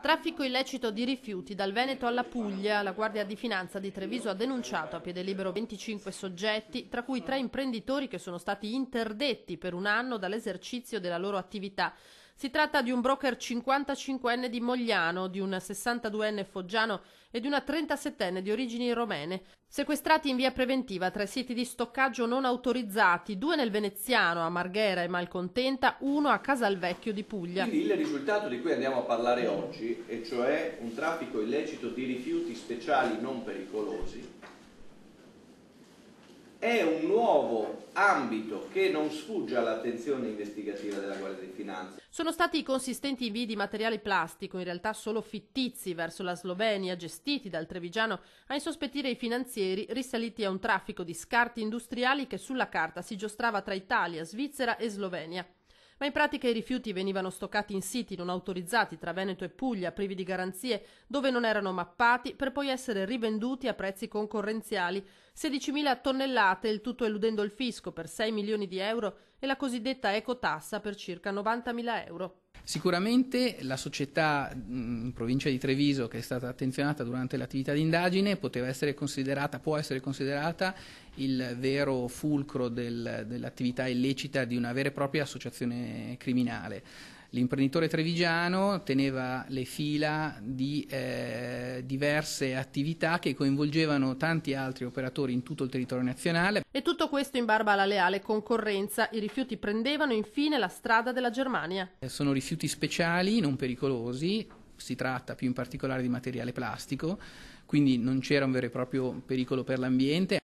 Traffico illecito di rifiuti dal Veneto alla Puglia. La Guardia di Finanza di Treviso ha denunciato a piede libero 25 soggetti, tra cui 3 imprenditori che sono stati interdetti per un anno dall'esercizio della loro attività. Si tratta di un broker 55enne di Mogliano, di un 62enne foggiano e di una 37enne di origini romene, sequestrati in via preventiva 3 siti di stoccaggio non autorizzati, 2 nel Veneziano, a Marghera e Malcontenta, 1 a Casalvecchio di Puglia. Quindi il risultato di cui andiamo a parlare oggi, e cioè un traffico illecito di rifiuti speciali non pericolosi, è un nuovo ambito che non sfugge all'attenzione investigativa della Guardia di Finanza. Sono stati consistenti invii di materiale plastico, in realtà solo fittizi, verso la Slovenia, gestiti dal trevigiano a insospettire i finanzieri, risaliti a un traffico di scarti industriali che sulla carta si giostrava tra Italia, Svizzera e Slovenia. Ma in pratica i rifiuti venivano stoccati in siti non autorizzati tra Veneto e Puglia, privi di garanzie, dove non erano mappati, per poi essere rivenduti a prezzi concorrenziali. 16.000 tonnellate, il tutto eludendo il fisco per 6 milioni di euro e la cosiddetta ecotassa per circa 90.000 euro. Sicuramente la società in provincia di Treviso, che è stata attenzionata durante l'attività di indagine, può essere considerata il vero fulcro dell'attività illecita di una vera e propria associazione criminale. L'imprenditore trevigiano teneva le fila di diverse attività che coinvolgevano tanti altri operatori in tutto il territorio nazionale. E tutto questo in barba alla leale concorrenza. I rifiuti prendevano infine la strada della Germania. Sono rifiuti speciali, non pericolosi, si tratta più in particolare di materiale plastico, quindi non c'era un vero e proprio pericolo per l'ambiente.